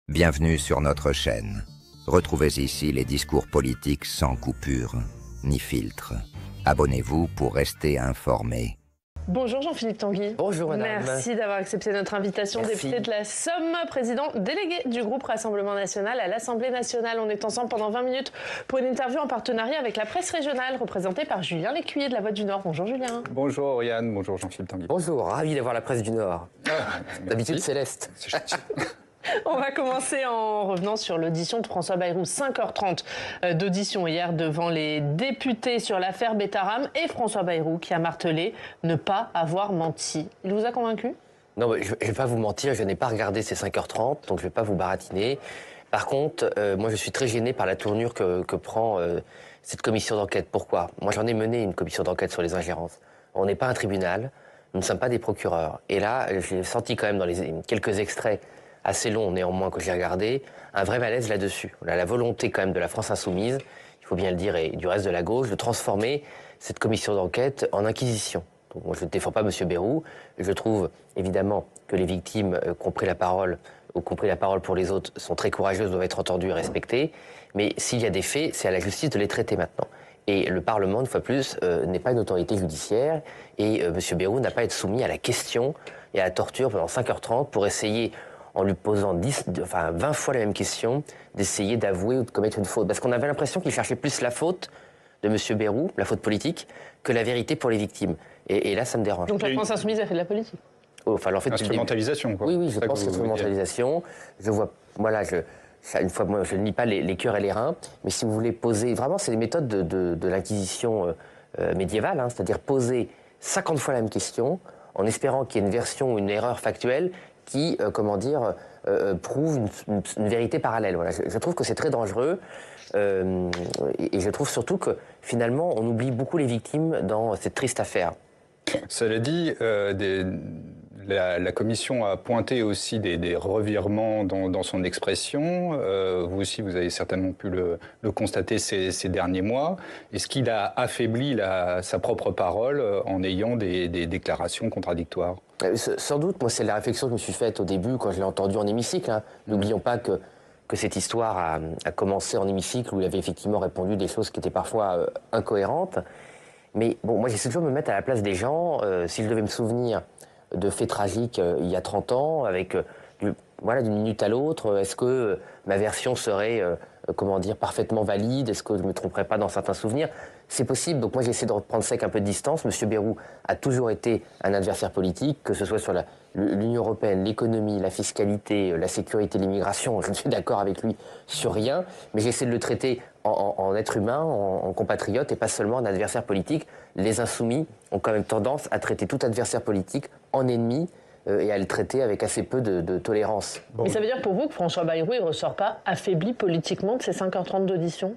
Bienvenue sur notre chaîne. Retrouvez ici les discours politiques sans coupure, ni filtre. Abonnez-vous pour rester informé. Bonjour Jean-Philippe Tanguy. Bonjour madame. Merci d'avoir accepté notre invitation. Merci. Député de la Somme, président délégué du groupe Rassemblement National à l'Assemblée Nationale. On est ensemble pendant 20 minutes pour une interview en partenariat avec la presse régionale représentée par Julien Lécuyer de La Voix du Nord. Bonjour Julien. Bonjour Yann, bonjour Jean-Philippe Tanguy. Bonjour, ravi d'avoir la presse du Nord. D'habitude Céleste. C'est gentil. On va commencer en revenant sur l'audition de François Bayrou. 5h30 d'audition hier devant les députés sur l'affaire Betharam et François Bayrou qui a martelé ne pas avoir menti. Il vous a convaincu ? Non, mais je ne vais pas vous mentir, je n'ai pas regardé ces 5h30, donc je ne vais pas vous baratiner. Par contre, moi je suis très gêné par la tournure que prend cette commission d'enquête. Pourquoi ? Moi j'en ai mené une commission d'enquête sur les ingérences. On n'est pas un tribunal, nous ne sommes pas des procureurs. Et là, j'ai senti quand même dans quelques extraits assez long néanmoins que j'ai regardé, un vrai malaise là-dessus. On a la volonté quand même de la France insoumise, il faut bien le dire, et du reste de la gauche, de transformer cette commission d'enquête en inquisition. Donc moi je ne défends pas M. Bayrou, je trouve évidemment que les victimes qui ont pris la parole, ou qui ont pris la parole pour les autres, sont très courageuses, doivent être entendues et respectées, mais s'il y a des faits, c'est à la justice de les traiter maintenant. Et le Parlement, une fois plus, n'est pas une autorité judiciaire, et M. Bayrou n'a pas à être soumis à la question et à la torture pendant 5h30 pour essayer, en lui posant 20 fois la même question, d'essayer d'avouer ou de commettre une faute. Parce qu'on avait l'impression qu'il cherchait plus la faute de M. Bayrou, la faute politique, que la vérité pour les victimes. Et là, ça me dérange. Donc la France insoumise a fait de la politique ? Enfin, en fait, instrumentalisation, quoi. Oui, je pense que c'est instrumentalisation. Je vois, voilà, une fois, moi, je ne lis pas les cœurs et les reins, mais si vous voulez poser, vraiment, c'est des méthodes de l'Inquisition médiévale, hein, c'est-à-dire poser 50 fois la même question, en espérant qu'il y ait une version ou une erreur factuelle qui, prouve une vérité parallèle. Voilà. Je trouve que c'est très dangereux et je trouve surtout que, finalement, on oublie beaucoup les victimes dans cette triste affaire. Cela dit, la commission a pointé aussi des revirements dans son expression. Vous aussi, vous avez certainement pu le constater ces derniers mois. Est-ce qu'il a affaibli sa propre parole en ayant des déclarations contradictoires ? Sans doute. Moi, c'est la réflexion que je me suis faite au début quand je l'ai entendu en hémicycle. Hein. N'oublions pas que cette histoire a commencé en hémicycle où il avait effectivement répondu des choses qui étaient parfois incohérentes. Mais bon, moi, j'essaie toujours de me mettre à la place des gens. Si je devais me souvenir de faits tragiques il y a 30 ans, avec d'une minute à l'autre, est-ce que ma version serait parfaitement valide? Est-ce que je ne me tromperais pas dans certains souvenirs? C'est possible. Donc moi, j'essaie de reprendre ça avec un peu de distance. M. Bayrou a toujours été un adversaire politique, que ce soit sur l'Union européenne, l'économie, la fiscalité, la sécurité, l'immigration. Je ne suis d'accord avec lui sur rien, mais j'essaie de le traiter en être humain, en compatriote, et pas seulement en adversaire politique. Les insoumis ont quand même tendance à traiter tout adversaire politique en ennemi et à le traiter avec assez peu de tolérance. Bon. Mais ça veut dire pour vous que François Bayrou ne ressort pas affaibli politiquement de ces 5h30 d'audition ?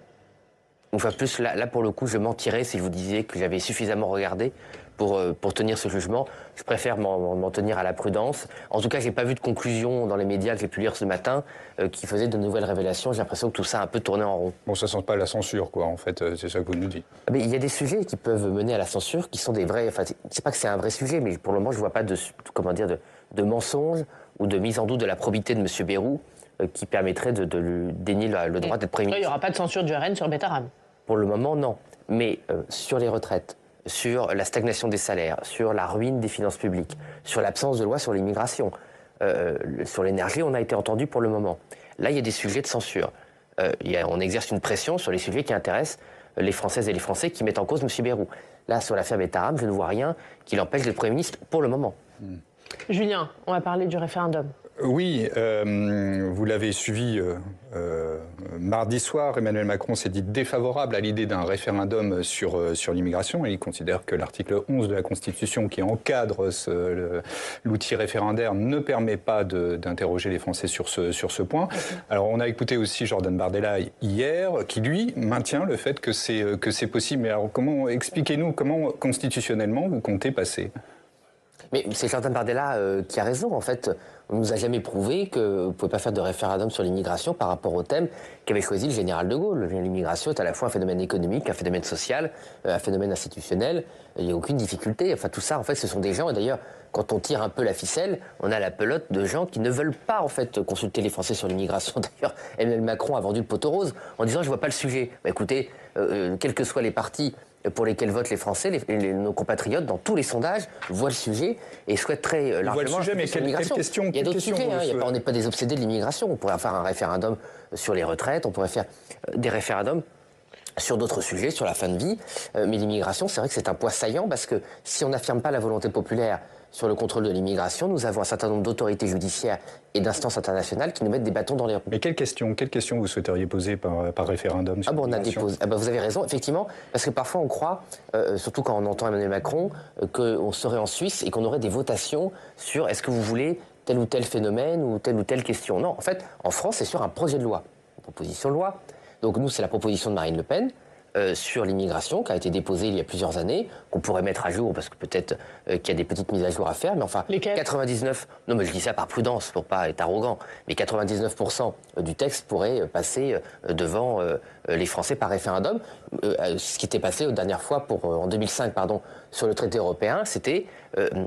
Une fois de plus, là pour le coup, je mentirais si je vous disais que j'avais suffisamment regardé pour tenir ce jugement. Je préfère m'en tenir à la prudence. En tout cas, je n'ai pas vu de conclusion dans les médias que j'ai pu lire ce matin qui faisaient de nouvelles révélations. J'ai l'impression que tout ça a un peu tourné en rond. Bon, ça ne sent pas la censure, quoi, en fait, c'est ça que vous nous dites. Mais il y a des sujets qui peuvent mener à la censure, qui sont des vrais... Enfin, c'est pas que c'est un vrai sujet, mais pour le moment, je ne vois pas de mensonges ou de mise en doute de la probité de M. Bayrou qui permettrait de lui dénier le droit d'être Premier ministre. Il n'y aura pas de censure du RN sur Betharam. Pour le moment, non. Mais sur les retraites, sur la stagnation des salaires, sur la ruine des finances publiques, sur l'absence de loi sur l'immigration, sur l'énergie, on a été entendu pour le moment. Là, il y a des sujets de censure. On exerce une pression sur les sujets qui intéressent les Françaises et les Français qui mettent en cause M. Bayrou. Là, sur l'affaire Betharam, je ne vois rien qui l'empêche d'être Premier ministre pour le moment. Julien, on va parler du référendum. Oui, vous l'avez suivi mardi soir. Emmanuel Macron s'est dit défavorable à l'idée d'un référendum sur l'immigration. Et il considère que l'article 11 de la Constitution qui encadre l'outil référendaire ne permet pas d'interroger les Français sur ce point. Alors on a écouté aussi Jordan Bardella hier qui, lui, maintient le fait que c'est possible. Mais alors expliquez-nous comment constitutionnellement vous comptez passer ? Mais c'est Jordan Bardella qui a raison. En fait, on ne nous a jamais prouvé que vous ne pouvez pas faire de référendum sur l'immigration par rapport au thème qu'avait choisi le général de Gaulle. L'immigration est à la fois un phénomène économique, un phénomène social, un phénomène institutionnel. Il n'y a aucune difficulté. Enfin, tout ça, en fait, ce sont des gens. Et d'ailleurs, quand on tire un peu la ficelle, on a la pelote de gens qui ne veulent pas, en fait, consulter les Français sur l'immigration. D'ailleurs, Emmanuel Macron a vendu le poteau rose en disant « je ne vois pas le sujet ». Bah, écoutez, quels que soient les partis pour lesquels votent les Français, nos compatriotes, dans tous les sondages, voient le sujet et souhaiteraient largement... Le sujet, mais quelle question, il y a d'autres sujets, on n'est pas des obsédés de l'immigration. On pourrait faire un référendum sur les retraites, on pourrait faire des référendums sur d'autres sujets, sur la fin de vie. Mais l'immigration, c'est vrai que c'est un poids saillant parce que si on n'affirme pas la volonté populaire sur le contrôle de l'immigration, nous avons un certain nombre d'autorités judiciaires et d'instances internationales qui nous mettent des bâtons dans les roues. Mais quelle question vous souhaiteriez poser par référendum sur l'immigration ? Vous avez raison, effectivement, parce que parfois on croit, surtout quand on entend Emmanuel Macron, qu'on serait en Suisse et qu'on aurait des votations sur est-ce que vous voulez tel ou tel phénomène ou telle question. Non, en fait, en France, c'est sur un projet de loi, une proposition de loi. Donc nous, c'est la proposition de Marine Le Pen, sur l'immigration, qui a été déposée il y a plusieurs années, qu'on pourrait mettre à jour, parce que peut-être qu'il y a des petites mises à jour à faire, mais enfin, 99... Non, mais je dis ça par prudence, pour pas être arrogant, mais 99% du texte pourrait passer devant les Français par référendum. Ce qui était passé la dernière fois, en 2005, sur le traité européen, c'était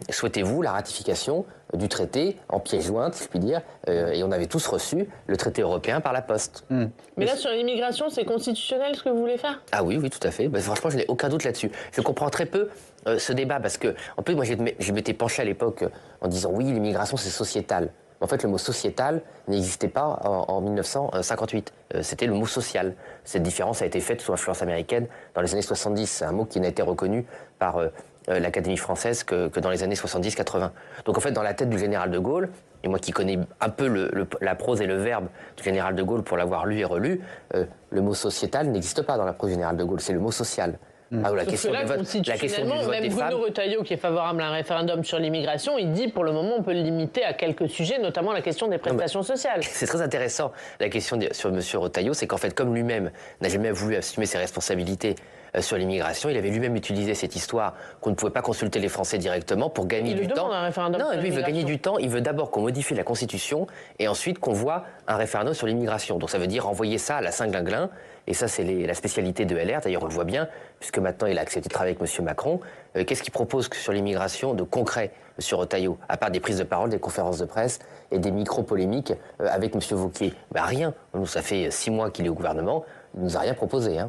souhaitez-vous la ratification du traité en pièce jointe, si je puis dire, et on avait tous reçu le traité européen par la poste. Mais là, sur l'immigration, c'est constitutionnel ce que vous voulez faire ? Ah oui, tout à fait. Franchement, je n'ai aucun doute là-dessus. Je comprends très peu ce débat, parce que, en plus, moi, je m'étais penché à l'époque en disant oui, l'immigration, c'est sociétal. En fait, le mot sociétal n'existait pas en 1958. C'était le mot social. Cette différence a été faite sous l'influence américaine dans les années 70. C'est un mot qui n'a été reconnu par l'Académie française que dans les années 70-80. Donc en fait, dans la tête du général de Gaulle, et moi qui connais un peu la prose et le verbe du général de Gaulle pour l'avoir lu et relu, le mot sociétal n'existe pas dans la prose du général de Gaulle, c'est le mot social. La question du vote même Bruno Retailleau, qui est favorable à un référendum sur l'immigration, il dit pour le moment on peut le limiter à quelques sujets, notamment la question des prestations sociales. C'est très intéressant. La question sur M. Retailleau, c'est qu'en fait, comme lui-même n'a jamais voulu assumer ses responsabilités sur l'immigration, il avait lui-même utilisé cette histoire qu'on ne pouvait pas consulter les Français directement pour gagner du temps. Non, lui, il veut gagner du temps. Il veut d'abord qu'on modifie la Constitution et ensuite qu'on voit un référendum sur l'immigration. Donc ça veut dire envoyer ça à la Saint-Glinglin. Et ça, c'est la spécialité de LR. D'ailleurs, on le voit bien, puisque maintenant il a accepté de travailler avec M. Macron. Qu'est-ce qu'il propose sur l'immigration de concret, M. Retailleau, à part des prises de parole, des conférences de presse et des micro-polémiques avec M. Wauquiez ? Rien. Nous, ça fait 6 mois qu'il est au gouvernement. Il ne nous a rien proposé.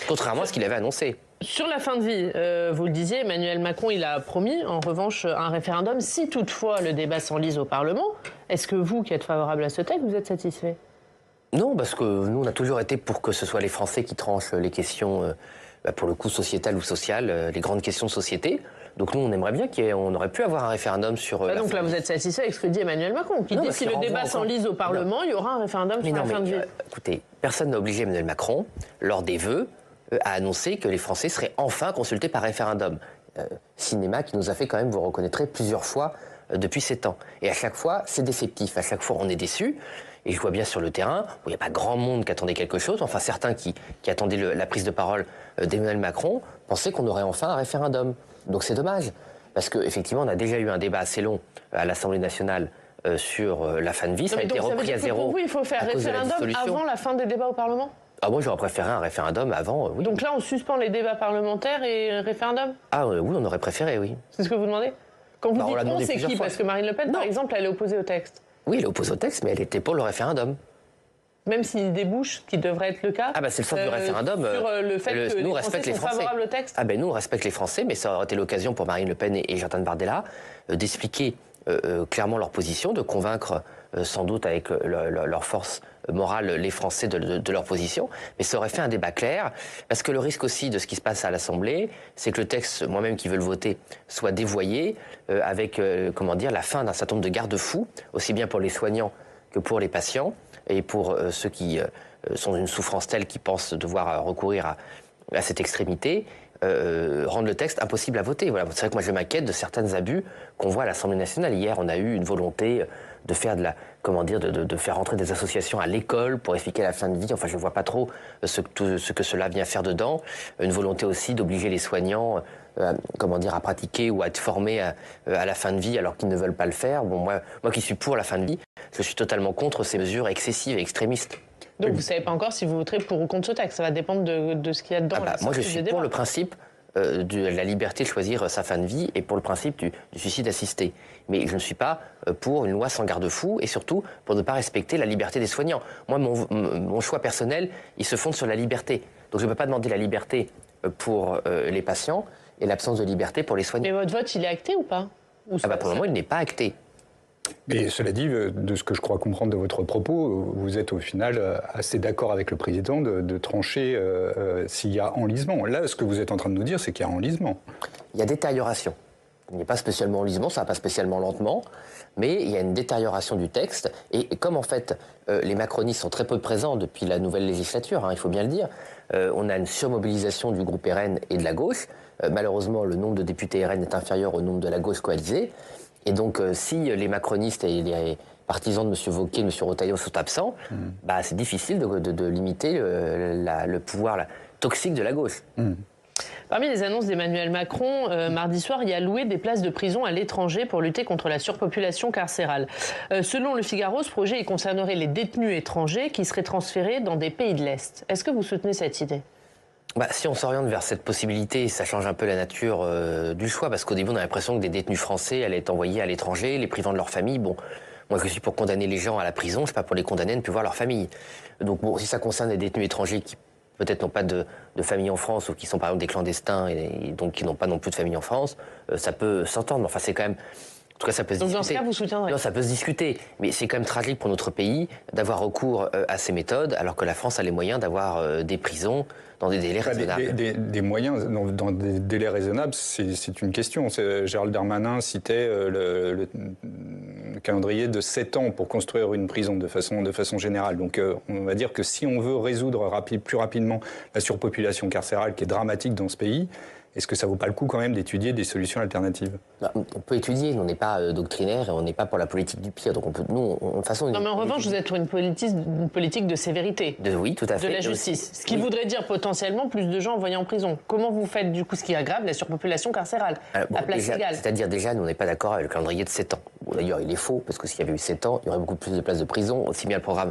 Contrairement à ce qu'il avait annoncé. Sur la fin de vie, vous le disiez, Emmanuel Macron, il a promis, en revanche, un référendum si toutefois le débat s'enlise au Parlement. Est-ce que vous, qui êtes favorable à ce texte, vous êtes satisfait ? Non, parce que nous, on a toujours été pour que ce soit les Français qui tranchent les questions, pour le coup, sociétales ou sociales, les grandes questions de société. Donc nous, on aimerait bien qu'on aurait pu avoir un référendum sur... donc là, vous êtes satisfait avec ce que dit Emmanuel Macron, qui dit que si le débat s'enlise au Parlement, il y aura un référendum sur la fin de vie. Écoutez, personne n'a obligé Emmanuel Macron, lors des vœux, à annoncer que les Français seraient enfin consultés par référendum. Cinéma qui nous a fait quand même, vous reconnaîtrez, plusieurs fois depuis 7 ans. Et à chaque fois, c'est déceptif. À chaque fois, on est déçus. Et je vois bien sur le terrain, où il n'y a pas grand monde qui attendait quelque chose, enfin certains qui attendaient la prise de parole d'Emmanuel Macron, pensaient qu'on aurait enfin un référendum. Donc c'est dommage, parce qu'effectivement, on a déjà eu un débat assez long à l'Assemblée nationale sur la fin de vie, ça a été repris à zéro. Pour vous, il faut faire référendum avant la fin des débats au Parlement ? Moi, j'aurais préféré un référendum avant, oui. Donc là, on suspend les débats parlementaires et référendum ? Oui, on aurait préféré, oui. C'est ce que vous demandez ? Quand vous dites on, c'est qui ? Parce que Marine Le Pen, par exemple, elle est opposée au texte. Oui, elle est opposée au texte, mais elle était pour le référendum. Même s'il débouche, ce qui devrait être le cas. C'est le sens du référendum. Sur le fait que nous, les Français sont favorables au texte. Nous, on respecte les Français, mais ça aurait été l'occasion pour Marine Le Pen et Jordan Bardella d'expliquer clairement leur position, de convaincre sans doute avec leur force morale les Français de leur position. Mais ça aurait fait un débat clair, parce que le risque aussi de ce qui se passe à l'Assemblée, c'est que le texte, moi-même qui veux le voter, soit dévoyé avec la fin d'un certain nombre de garde-fous, aussi bien pour les soignants que pour les patients, et pour ceux qui sont d'une souffrance telle qu'ils pensent devoir recourir à cette extrémité, rendre le texte impossible à voter. Voilà. C'est vrai que moi je m'inquiète de certains abus qu'on voit à l'Assemblée nationale. Hier, on a eu une volonté de faire de faire rentrer des associations à l'école pour expliquer la fin de vie. Enfin, je ne vois pas trop ce que cela vient faire dedans. Une volonté aussi d'obliger les soignants comment dire, à pratiquer ou à être formés à la fin de vie alors qu'ils ne veulent pas le faire. Bon, moi qui suis pour la fin de vie, je suis totalement contre ces mesures excessives et extrémistes. Donc vous ne savez pas encore si vous voterez pour ou contre ce texte, ça va dépendre de ce qu'il y a dedans. Moi je suis pour le principe de la liberté de choisir sa fin de vie et pour le principe du suicide assisté. Mais je ne suis pas pour une loi sans garde-fou et surtout pour ne pas respecter la liberté des soignants. Moi, mon choix personnel, il se fonde sur la liberté. Donc je ne peux pas demander la liberté pour les patients et l'absence de liberté pour les soignants. Mais votre vote, il est acté ou pas pour le moment, il n'est pas acté. Mais cela dit, de ce que je crois comprendre de votre propos, vous êtes au final assez d'accord avec le président de trancher s'il y a enlisement. Là, ce que vous êtes en train de nous dire, c'est qu'il y a enlisement. Il y a détérioration. Il n'y a pas spécialement enlisement, ça va pas spécialement lentement, mais il y a une détérioration du texte. Et comme en fait, les macronistes sont très peu présents depuis la nouvelle législature, il faut bien le dire, on a une surmobilisation du groupe RN et de la gauche. Malheureusement, le nombre de députés RN est inférieur au nombre de la gauche coalisée. Et donc, si les macronistes et les partisans de M. Wauquiez et M. Retailleau sont absents, c'est difficile de limiter le pouvoir toxique de la gauche. Parmi les annonces d'Emmanuel Macron, mardi soir, il y a loué des places de prison à l'étranger pour lutter contre la surpopulation carcérale. Selon Le Figaro, ce projet il concernerait les détenus étrangers qui seraient transférés dans des pays de l'Est. Est-ce que vous soutenez cette idée ? Si on s'oriente vers cette possibilité, ça change un peu la nature du choix, parce qu'au début, on a l'impression que des détenus français allaient être envoyés à l'étranger, les privant de leur famille. Bon, moi, je suis pour condamner les gens à la prison, je ne suis pas pour les condamner à ne plus voir leur famille. Donc, bon, si ça concerne des détenus étrangers qui peut-être n'ont pas de famille en France ou qui sont par exemple des clandestins et donc qui n'ont pas non plus de famille en France, ça peut s'entendre. Enfin, c'est quand même... En tout cas, ça peut se discuter. Donc, dans ce cas, vous soutiendrez ? Non, ça peut se discuter. Mais c'est quand même tragique pour notre pays d'avoir recours à ces méthodes, alors que la France a les moyens d'avoir des prisons dans des délais raisonnables. Des moyens dans des délais raisonnables, c'est une question. Gérald Darmanin citait le calendrier de 7 ans pour construire une prison de façon générale. Donc on va dire que si on veut résoudre plus rapidement la surpopulation carcérale qui est dramatique dans ce pays, est-ce que ça vaut pas le coup quand même d'étudier des solutions alternatives ? On peut étudier, on n'est pas doctrinaire et on n'est pas pour la politique du pire. Donc on peut, nous, de toute façon... Non, mais en revanche, vous êtes pour une politique de sévérité. Oui, tout à fait. De la justice. Ce qui voudrait dire potentiellement plus de gens envoyés en prison. Comment vous faites du coup ce qui aggrave la surpopulation carcérale à place égale ? C'est-à-dire déjà, nous, on n'est pas d'accord avec le calendrier de 7 ans. Bon, d'ailleurs, il est faux, parce que s'il y avait eu 7 ans, il y aurait beaucoup plus de places de prison. Aussi bien le programme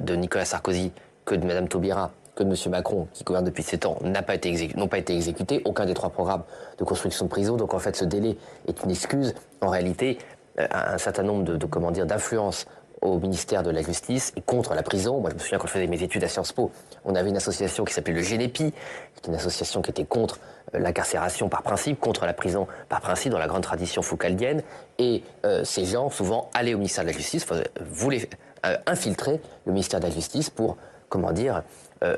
de Nicolas Sarkozy que de Mme Taubira, que de M. Macron, qui gouverne depuis 7 ans, n'ont pas été exécutés, aucun des 3 programmes de construction de prison. Donc en fait, ce délai est une excuse. En réalité, un certain nombre d'influences au ministère de la Justice et contre la prison. Moi, je me souviens quand je faisais mes études à Sciences Po, on avait une association qui s'appelait le Génépi, qui est une association qui était contre l'incarcération par principe, contre la prison par principe, dans la grande tradition foucaldienne. Et ces gens, souvent, allaient au ministère de la Justice, voulaient infiltrer le ministère de la Justice pour,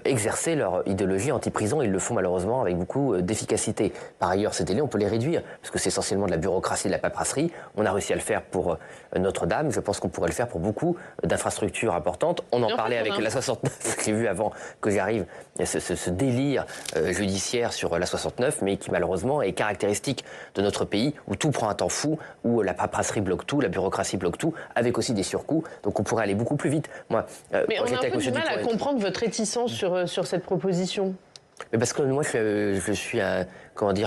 exercer leur idéologie anti-prison. Ils le font malheureusement avec beaucoup d'efficacité. Par ailleurs, ces délais, on peut les réduire, parce que c'est essentiellement de la bureaucratie, de la paperasserie. On a réussi à le faire pour Notre-Dame. Je pense qu'on pourrait le faire pour beaucoup d'infrastructures importantes. On en parlait avec la 69. J'ai vu avant que j'arrive ce délire judiciaire sur la 69, mais qui malheureusement est caractéristique de notre pays, où tout prend un temps fou, où la paperasserie bloque tout, la bureaucratie bloque tout, avec aussi des surcoûts. Donc on pourrait aller beaucoup plus vite. Mais on a un peu du mal à comprendre votre réticence sur cette proposition. Mais parce que moi, je suis un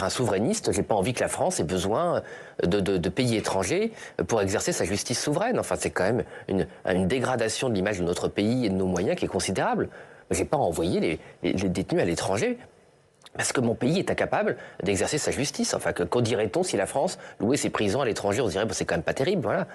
souverainiste. J'ai pas envie que la France ait besoin de pays étrangers pour exercer sa justice souveraine. Enfin, c'est quand même une dégradation de l'image de notre pays et de nos moyens qui est considérable. J'ai pas envoyé les détenus à l'étranger parce que mon pays est incapable d'exercer sa justice. Enfin, qu'en dirait-on si la France louait ses prisons à l'étranger ? On se dirait, c'est quand même pas terrible, voilà.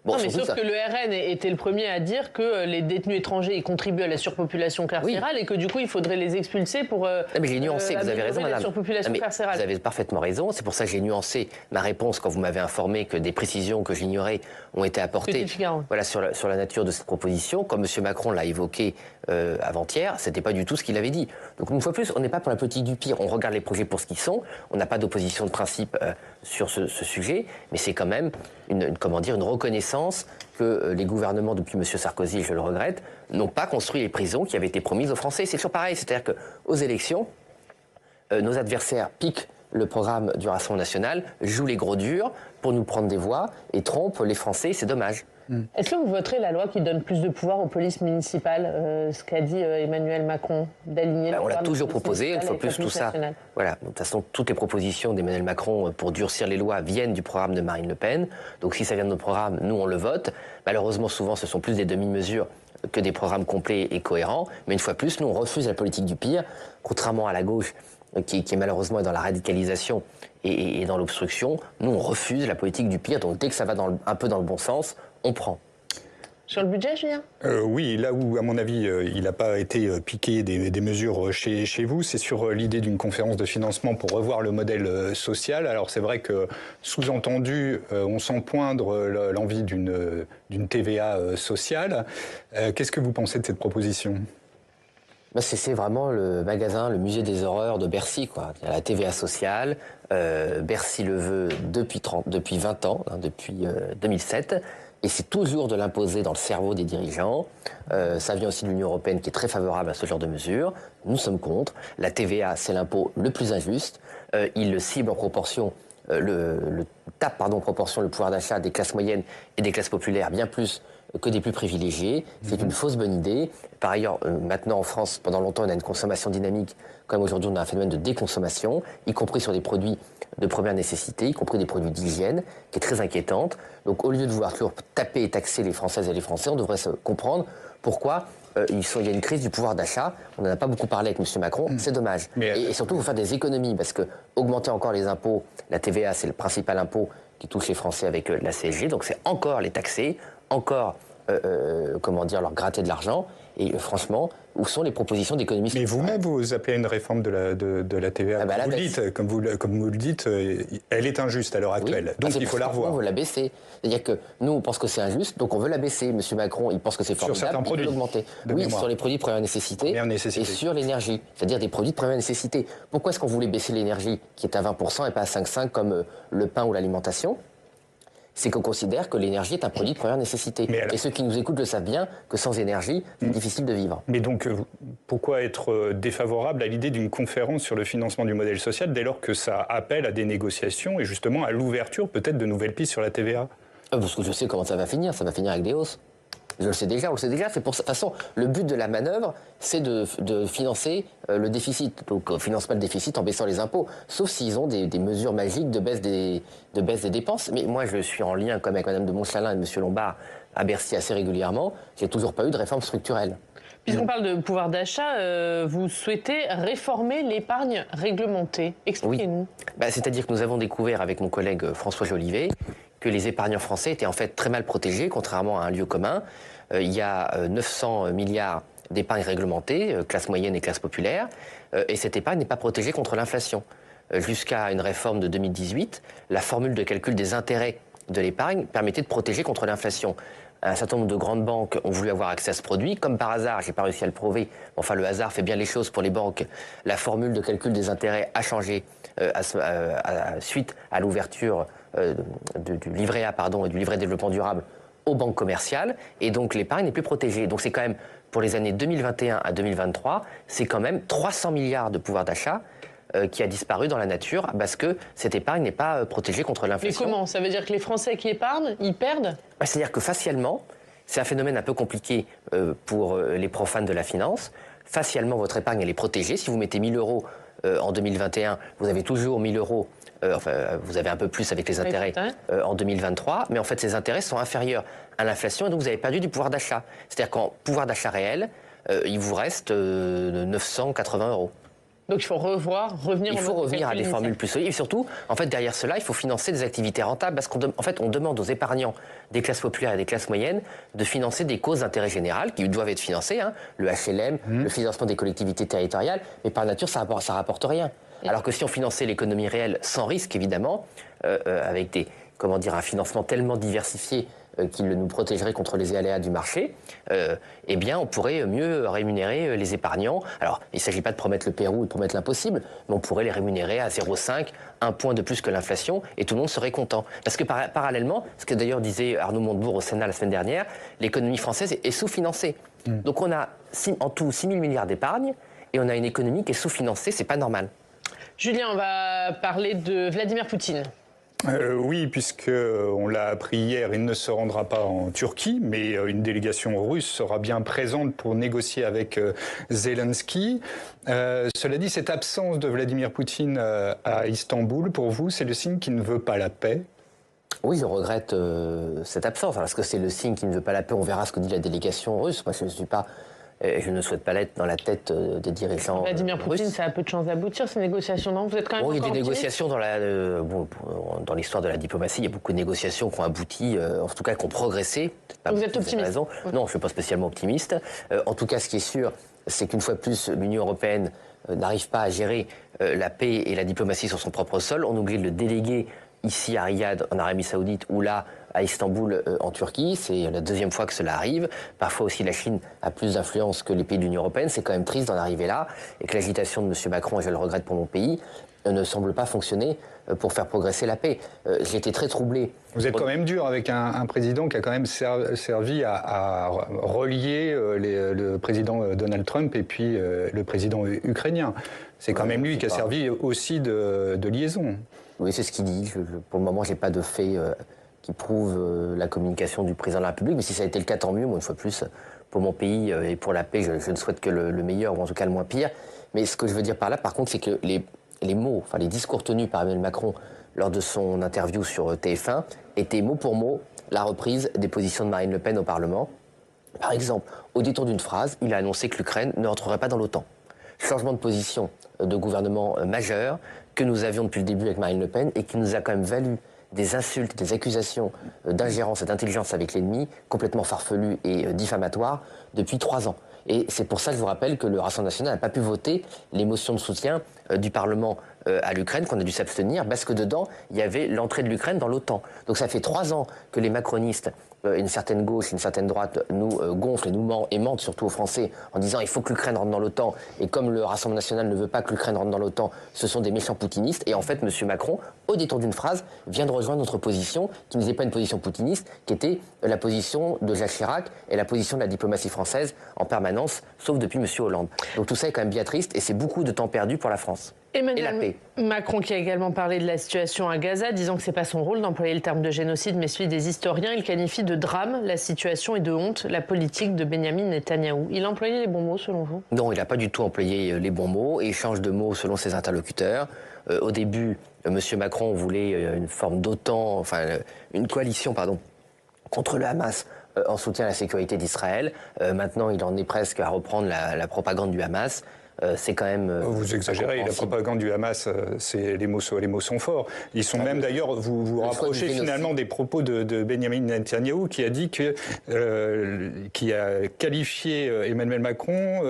Bon, non, mais sauf que le RN était le premier à dire que les détenus étrangers ils contribuent à la surpopulation carcérale et que du coup il faudrait les expulser pour mais j'ai nuancé, vous avez raison, madame. La surpopulation carcérale. Vous avez parfaitement raison, c'est pour ça que j'ai nuancé ma réponse quand vous m'avez informé que des précisions que j'ignorais ont été apportées sur la nature de cette proposition. Comme M. Macron l'a évoqué avant-hier, c'était pas du tout ce qu'il avait dit. Donc une fois plus, on n'est pas pour la politique du pire, on regarde les projets pour ce qu'ils sont, on n'a pas d'opposition de principe sur ce sujet, mais c'est quand même une reconnaissance que les gouvernements, depuis M. Sarkozy, je le regrette, n'ont pas construit les prisons qui avaient été promises aux Français. C'est toujours pareil, c'est-à-dire qu'aux élections, nos adversaires piquent le programme du Rassemblement national, jouent les gros durs pour nous prendre des voix et trompent les Français, c'est dommage. Est-ce que vous voterez la loi qui donne plus de pouvoir aux polices municipales, ce qu'a dit Emmanuel Macron, d'aligner On l'a toujours proposé, une fois plus tout ça. Nationale. Voilà. De toute façon, toutes les propositions d'Emmanuel Macron pour durcir les lois viennent du programme de Marine Le Pen. Donc si ça vient de notre programme, nous on le vote. Malheureusement, souvent, ce sont plus des demi-mesures que des programmes complets et cohérents. Mais une fois plus, nous on refuse la politique du pire, contrairement à la gauche qui est malheureusement dans la radicalisation et dans l'obstruction. Nous on refuse la politique du pire. Donc dès que ça va un peu dans le bon sens, on prend. Sur le budget, Julien ? Oui, là où, à mon avis, il n'a pas été piqué des mesures chez vous, c'est sur l'idée d'une conférence de financement pour revoir le modèle social. Alors c'est vrai que, sous-entendu, on sent poindre l'envie d'une TVA sociale. Qu'est-ce que vous pensez de cette proposition ? C'est vraiment le magasin, le musée des horreurs de Bercy, quoi. Il y a la TVA sociale, Bercy le veut depuis 20 ans, depuis 2007, et c'est toujours de l'imposer dans le cerveau des dirigeants. Ça vient aussi de l'Union européenne qui est très favorable à ce genre de mesures. Nous sommes contre. La TVA, c'est l'impôt le plus injuste. Il le cible en proportion, tape en proportion le pouvoir d'achat des classes moyennes et des classes populaires bien plus que des plus privilégiés. C'est une fausse bonne idée. Par ailleurs, maintenant en France, pendant longtemps, on a une consommation dynamique. Comme aujourd'hui, on a un phénomène de déconsommation, y compris sur des produits de première nécessité, y compris des produits d'hygiène, qui est très inquiétante. Donc au lieu de vouloir toujours taper et taxer les Françaises et les Français, on devrait se comprendre pourquoi il y a une crise du pouvoir d'achat. On n'en a pas beaucoup parlé avec M. Macron, c'est dommage. Et surtout, il faut faire des économies, parce que augmenter encore les impôts, la TVA, c'est le principal impôt qui touche les Français avec la CSG, donc c'est encore les taxer, encore leur gratter de l'argent. Et franchement, où sont les propositions d'économie structurelle ? Mais vous-même, vous appelez à une réforme de la TVA. Comme vous le dites, elle est injuste à l'heure actuelle. Donc il faut la revoir. On veut la baisser. C'est-à-dire que nous, on pense que c'est injuste, donc on veut la baisser. M. Macron, il pense que c'est formidable, sur certains produits, il veut l'augmenter. Oui, sur les produits de première nécessité et sur l'énergie, c'est-à-dire des produits de première nécessité. Pourquoi est-ce qu'on voulait baisser l'énergie qui est à 20% et pas à 5,5 comme le pain ou l'alimentation ? C'est qu'on considère que l'énergie est un produit de première nécessité. Et ceux qui nous écoutent le savent bien que sans énergie, c'est difficile de vivre. Mais donc, pourquoi être défavorable à l'idée d'une conférence sur le financement du modèle social dès lors que ça appelle à des négociations et justement à l'ouverture peut-être de nouvelles pistes sur la TVA ? Parce que je sais comment ça va finir avec des hausses. On le sait déjà. C'est pour ça. De toute façon, le but de la manœuvre, c'est de financer le déficit. Donc, finance pas le déficit en baissant les impôts. Sauf s'ils ont des mesures magiques de baisse des dépenses. Mais moi, je suis en lien, comme avec Mme de Montchalin et M. Lombard, à Bercy assez régulièrement. J'ai toujours pas eu de réforme structurelle. Puisqu'on parle de pouvoir d'achat, vous souhaitez réformer l'épargne réglementée. Expliquez-nous. Oui. C'est-à-dire que nous avons découvert avec mon collègue François Jolivet que les épargnants français étaient en fait très mal protégés, contrairement à un lieu commun. Il y a 900 milliards d'épargne réglementée, classe moyenne et classe populaire, et cette épargne n'est pas protégée contre l'inflation. Jusqu'à une réforme de 2018, la formule de calcul des intérêts de l'épargne permettait de protéger contre l'inflation. Un certain nombre de grandes banques ont voulu avoir accès à ce produit. Comme par hasard, je n'ai pas réussi à le prouver, enfin le hasard fait bien les choses pour les banques, la formule de calcul des intérêts a changé suite à l'ouverture du livret A et du livret de développement durable aux banques commerciales, et donc l'épargne n'est plus protégée. Donc c'est quand même, pour les années 2021 à 2023, c'est quand même 300 milliards de pouvoir d'achat qui a disparu dans la nature parce que cette épargne n'est pas protégée contre l'inflation. Mais comment ? Ça veut dire que les Français qui épargnent, ils perdent ? C'est-à-dire que facialement, c'est un phénomène un peu compliqué pour les profanes de la finance. Facialement, votre épargne, elle est protégée. Si vous mettez 1 000 euros en 2021, vous avez toujours 1 000 euros. Vous avez un peu plus avec les intérêts en 2023, mais en fait ces intérêts sont inférieurs à l'inflation et donc vous avez perdu du pouvoir d'achat. C'est-à-dire qu'en pouvoir d'achat réel, il vous reste 980 euros. Donc il faut revenir à des formules plus solides. Et surtout, en fait, derrière cela, il faut financer des activités rentables parce qu'en fait, on demande aux épargnants des classes populaires et des classes moyennes de financer des causes d'intérêt général qui doivent être financées, le HLM, le financement des collectivités territoriales, mais par nature, ça rapporte rien. Alors que si on finançait l'économie réelle sans risque, évidemment, avec un financement tellement diversifié qu'il nous protégerait contre les aléas du marché, eh bien, on pourrait mieux rémunérer les épargnants. Alors, il ne s'agit pas de promettre le Pérou ou de promettre l'impossible, mais on pourrait les rémunérer à 0,5, 1 point de plus que l'inflation, et tout le monde serait content. Parce que parallèlement, ce que d'ailleurs disait Arnaud Montebourg au Sénat la semaine dernière, l'économie française est sous-financée. Donc on a en tout 6 000 milliards d'épargne, et on a une économie qui est sous-financée, c'est pas normal. Julien, on va parler de Vladimir Poutine. Oui, puisque on l'a appris hier, il ne se rendra pas en Turquie, mais une délégation russe sera bien présente pour négocier avec Zelensky. Cela dit, cette absence de Vladimir Poutine à Istanbul, pour vous, c'est le signe qu'il ne veut pas la paix? Oui, je regrette cette absence. Alors, est-ce que c'est le signe qu'il ne veut pas la paix? On verra ce que dit la délégation russe. Moi, je ne suis pas... Je ne souhaite pas l'être dans la tête des dirigeants Vladimir Poutine, russes. ça a peu de chances d'aboutir, ces négociations, non? Vous êtes quand même Bon, il y a encore des optimiste négociations dans l'histoire de la diplomatie. Il y a beaucoup de négociations qui ont abouti, en tout cas qui ont progressé. Pas Vous êtes avez optimiste? raison. Non, je ne suis pas spécialement optimiste. En tout cas, ce qui est sûr, c'est qu'une fois de plus, l'Union européenne n'arrive pas à gérer la paix et la diplomatie sur son propre sol. On oublie de le déléguer ici à Riyad, en Arabie Saoudite, ou là, à Istanbul, en Turquie. C'est la deuxième fois que cela arrive. Parfois aussi, la Chine a plus d'influence que les pays de l'Union européenne. C'est quand même triste d'en arriver là. Et que l'agitation de M. Macron, et je le regrette pour mon pays, ne semble pas fonctionner pour faire progresser la paix. J'ai été très troublé. Vous êtes quand même dur avec un président qui a quand même servi à relier le président Donald Trump et puis le président ukrainien. C'est quand même lui qui a servi aussi de liaison. Oui, c'est ce qu'il dit. Pour le moment, je n'ai pas de fait qui prouve la communication du président de la République. Mais si ça a été le cas, tant mieux. Moi, une fois de plus, pour mon pays et pour la paix, je ne souhaite que le meilleur, ou en tout cas le moins pire. Mais ce que je veux dire par là, par contre, c'est que les mots, enfin les discours tenus par Emmanuel Macron lors de son interview sur TF1 étaient mot pour mot la reprise des positions de Marine Le Pen au Parlement. Par exemple, au détour d'une phrase, il a annoncé que l'Ukraine ne rentrerait pas dans l'OTAN. Changement de position de gouvernement majeur que nous avions depuis le début avec Marine Le Pen et qui nous a quand même valu des insultes, des accusations d'ingérence et d'intelligence avec l'ennemi complètement farfelues et diffamatoires depuis 3 ans. Et c'est pour ça que je vous rappelle que le Rassemblement national n'a pas pu voter les motions de soutien du Parlement à l'Ukraine, qu'on a dû s'abstenir, parce que dedans, il y avait l'entrée de l'Ukraine dans l'OTAN. Donc ça fait 3 ans que les macronistes, une certaine gauche, une certaine droite, nous gonflent et nous mentent surtout aux Français en disant il faut que l'Ukraine rentre dans l'OTAN. Et comme le Rassemblement national ne veut pas que l'Ukraine rentre dans l'OTAN, ce sont des méchants poutinistes. Et en fait, M. Macron, au détour d'une phrase, vient de rejoindre notre position, qui n'était pas une position poutiniste, qui était la position de Jacques Chirac et la position de la diplomatie française en permanence, sauf depuis M. Hollande. Donc tout ça est quand même bien triste et c'est beaucoup de temps perdu pour la France. Emmanuel Macron qui a également parlé de la situation à Gaza, disant que ce n'est pas son rôle d'employer le terme de génocide, mais celui des historiens. Il qualifie de drame la situation et de honte la politique de Benyamin Netanyahou. Il a employé les bons mots selon vous? Non, il n'a pas du tout employé les bons mots et il change de mots selon ses interlocuteurs. Au début, M. Macron voulait une forme d'OTAN, enfin une coalition, contre le Hamas en soutien à la sécurité d'Israël. Maintenant, il en est presque à reprendre la propagande du Hamas. C'est quand même... Vous exagérez, la propagande du Hamas, les mots sont forts. Ils sont même d'ailleurs, vous rapprochez finalement des propos de Benyamin Netanyahou qui a dit qui a qualifié Emmanuel Macron,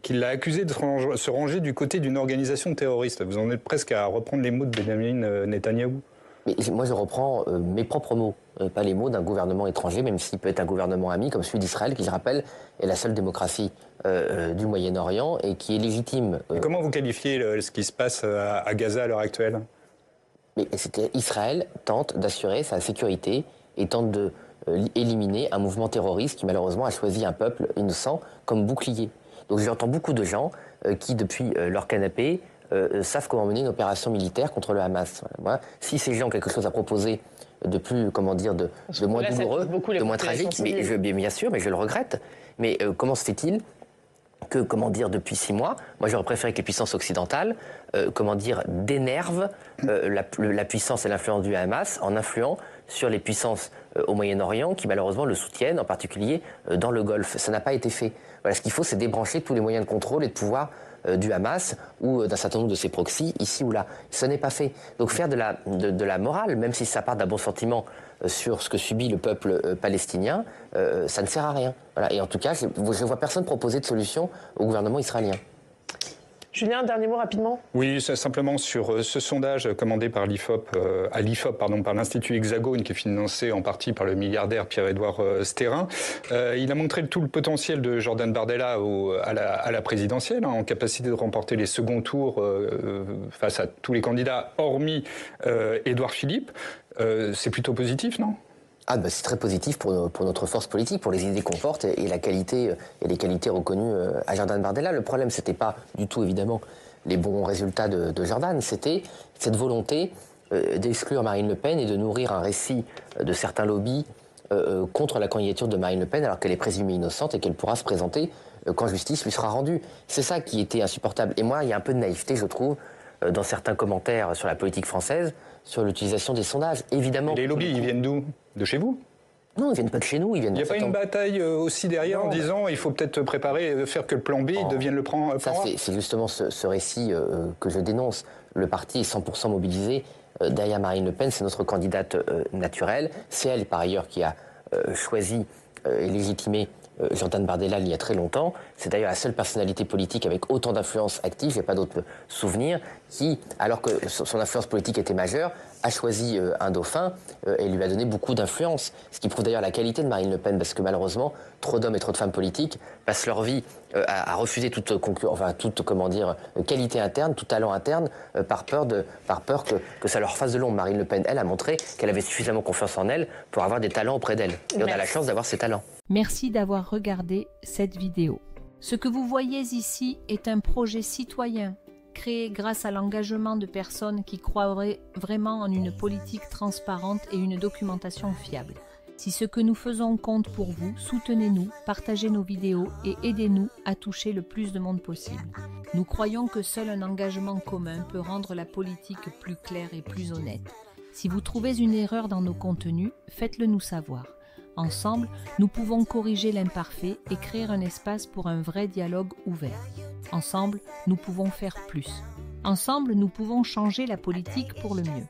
qu'il l'a accusé de se ranger du côté d'une organisation terroriste. Vous en êtes presque à reprendre les mots de Benyamin Netanyahou. Mais moi, je reprends mes propres mots, pas les mots d'un gouvernement étranger, même s'il peut être un gouvernement ami, comme celui d'Israël, qui, je rappelle, est la seule démocratie du Moyen-Orient et qui est légitime. Et comment vous qualifiez ce qui se passe à Gaza à l'heure actuelle? Mais Israël tente d'assurer sa sécurité et tente d'éliminer un mouvement terroriste qui, malheureusement, a choisi un peuple innocent comme bouclier. Donc j'entends beaucoup de gens qui, depuis leur canapé, savent comment mener une opération militaire contre le Hamas. Voilà. Si ces gens ont quelque chose à proposer de plus, comment dire, de moins douloureux, de moins tragique, mais bien sûr, mais je le regrette. Mais comment se fait-il que, comment dire, depuis 6 mois, moi j'aurais préféré que les puissances occidentales, comment dire, dénervent la puissance et l'influence du Hamas en influant sur les puissances au Moyen-Orient qui malheureusement le soutiennent, en particulier dans le Golfe. Ça n'a pas été fait. Voilà, ce qu'il faut, c'est débrancher tous les moyens de contrôle et de pouvoir du Hamas ou d'un certain nombre de ses proxys, ici ou là. Ce n'est pas fait. Donc faire de la morale, même si ça part d'un bon sentiment sur ce que subit le peuple palestinien, ça ne sert à rien. Voilà. Et en tout cas, je ne vois personne proposer de solution au gouvernement israélien. Julien, un dernier mot rapidement. Oui, simplement sur ce sondage commandé par par l'Institut Hexagone, qui est financé en partie par le milliardaire Pierre-Édouard Stérin. Il a montré tout le potentiel de Jordan Bardella à la présidentielle, en capacité de remporter les seconds tours face à tous les candidats, hormis Édouard Philippe. C'est plutôt positif, non ? C'est très positif pour notre force politique, pour les idées qu'on porte et les qualités reconnues à Jordan Bardella. Le problème, c'était pas du tout, évidemment, les bons résultats de Jordan, c'était cette volonté d'exclure Marine Le Pen et de nourrir un récit de certains lobbies contre la candidature de Marine Le Pen alors qu'elle est présumée innocente et qu'elle pourra se présenter quand justice lui sera rendue. C'est ça qui était insupportable. Et moi, il y a un peu de naïveté, je trouve, dans certains commentaires sur la politique française, sur l'utilisation des sondages. Évidemment. Et les lobbies, ils viennent d'où? De chez vous? Non, ils viennent pas de chez nous. Il n'y a pas une bataille aussi derrière en disant il faut peut-être préparer, faire que le plan B devienne le plan A? C'est justement ce récit que je dénonce. Le parti est 100% mobilisé derrière Marine Le Pen. C'est notre candidate naturelle. C'est elle, par ailleurs, qui a choisi et légitimé Jordan Bardella il y a très longtemps. C'est d'ailleurs la seule personnalité politique avec autant d'influence active, je n'ai pas d'autres souvenirs, qui, alors que son influence politique était majeure, a choisi un dauphin et lui a donné beaucoup d'influence. Ce qui prouve d'ailleurs la qualité de Marine Le Pen, parce que malheureusement, trop d'hommes et trop de femmes politiques passent leur vie à refuser toute qualité interne, tout talent interne, par peur que ça leur fasse de l'ombre. Marine Le Pen, elle, a montré qu'elle avait suffisamment confiance en elle pour avoir des talents auprès d'elle. Et on a la chance d'avoir ces talents. Merci d'avoir regardé cette vidéo. Ce que vous voyez ici est un projet citoyen créé grâce à l'engagement de personnes qui croient vraiment en une politique transparente et une documentation fiable. Si ce que nous faisons compte pour vous, soutenez-nous, partagez nos vidéos et aidez-nous à toucher le plus de monde possible. Nous croyons que seul un engagement commun peut rendre la politique plus claire et plus honnête. Si vous trouvez une erreur dans nos contenus, faites-le nous savoir. Ensemble, nous pouvons corriger l'imparfait et créer un espace pour un vrai dialogue ouvert. Ensemble, nous pouvons faire plus. Ensemble, nous pouvons changer la politique pour le mieux.